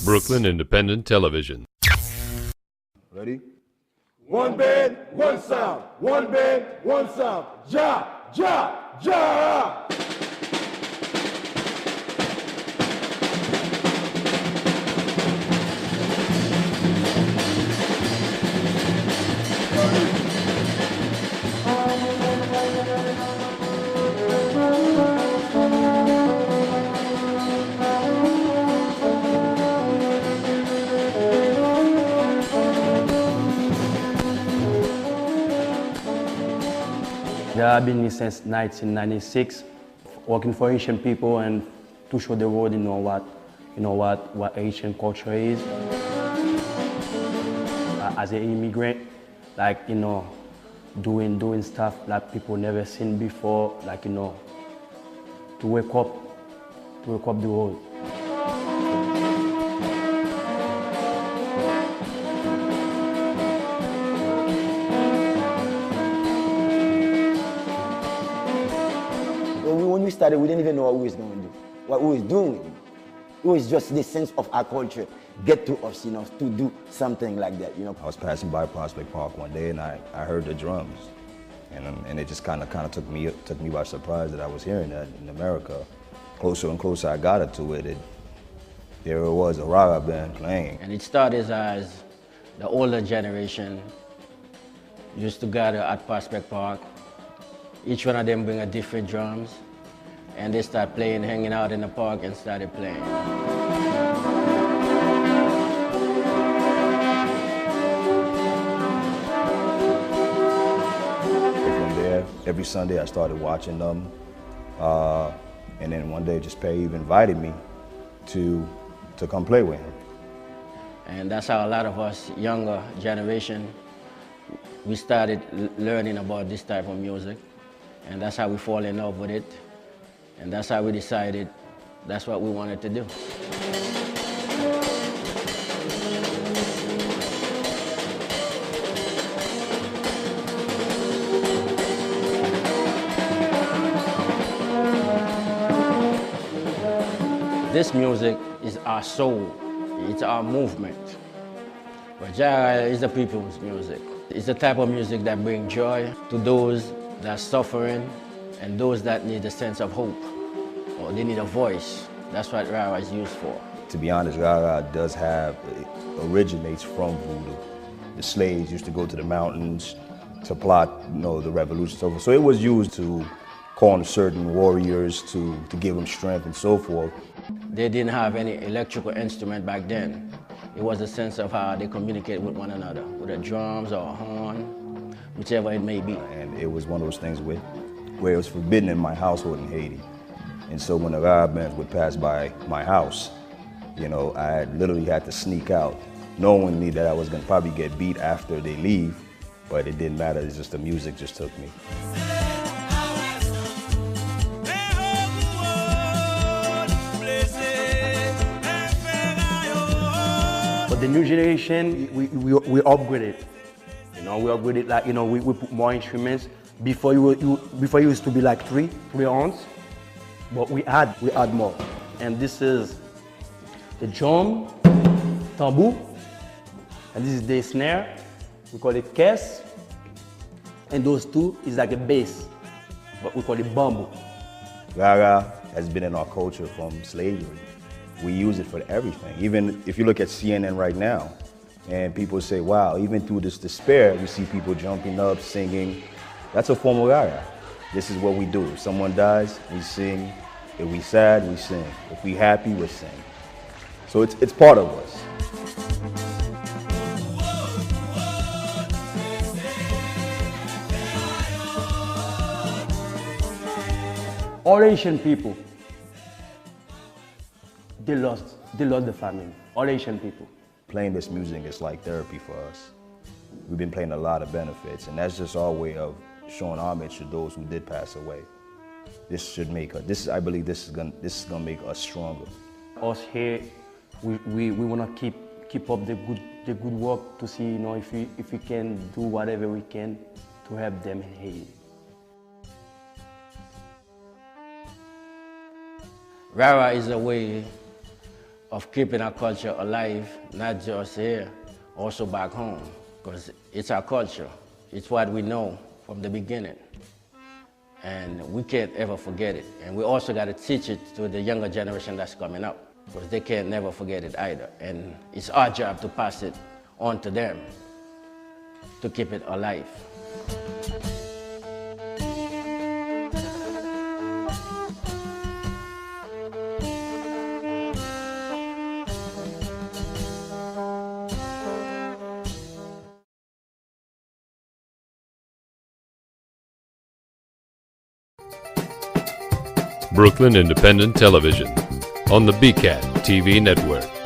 Brooklyn Independent Television. Ready? One band, one sound. One band, one sound. Ja, ja, ja. I've been here since 1996, working for Haitian people and to show the world, what Haitian culture is. As an immigrant, doing stuff that people never seen before, to wake up the world. When we started, we didn't even know what we was going to do, what we was doing. It was just the sense of our culture get to us, to do something like that, I was passing by Prospect Park one day and I heard the drums, and it just kind of took me by surprise that I was hearing that in America. Closer and closer I got to it, there it was, a Djarara band playing. And it started as the older generation used to gather at Prospect Park. Each one of them bring a different drums, and they start playing, hanging out in the park and started playing. From there, every Sunday I started watching them, and then one day just Perry invited me to come play with him. And that's how a lot of us younger generation, we started learning about this type of music. And that's how we fall in love with it. And that's how we decided that's what we wanted to do. This music is our soul. It's our movement. But Djarara is the people's music. It's the type of music that brings joy to those that's suffering and those that need a sense of hope, or they need a voice. That's what Djarara is used for. To be honest, Djarara originates from voodoo. The slaves used to go to the mountains to plot, the revolution, so it was used to corner certain warriors to give them strength and so forth. They didn't have any electrical instrument back then. It was a sense of how they communicate with one another, with a drums or a horn, whichever it may be. And it was one of those things where it was forbidden in my household in Haiti. And so when the Djarara bands would pass by my house, I literally had to sneak out, knowing that I was gonna probably get beat after they leave, but it didn't matter, it's just the music just took me. But the new generation, we upgrade it. We upgrade it, we put more instruments. Before it used to be like three horns, but we add more. And this is the drum, tambour, and this is the snare. We call it caisse. And those two is like a bass, but we call it bamboo. Djarara has been in our culture from slavery. We use it for everything. Even if you look at CNN right now, and people say, wow, even through this despair, you see people jumping up, singing. That's a form of Djarara. This is what we do. If someone dies, we sing. If we sad, we sing. If we happy, we sing. So it's part of us. All Asian people, they lost the family. All Asian people. Playing this music is like therapy for us. We've been playing a lot of benefits, and that's just our way of showing homage to those who did pass away. This should make us, I believe this is gonna make us stronger. Us here, we wanna keep up the good work to see, if we can do whatever we can to help them in Haiti. Djarara is a way of keeping our culture alive, not just here, also back home, because it's our culture. It's what we know from the beginning. And we can't ever forget it. And we also got to teach it to the younger generation that's coming up, because they can't never forget it either. And it's our job to pass it on to them, to keep it alive. Brooklyn Independent Television on the BCAT TV network.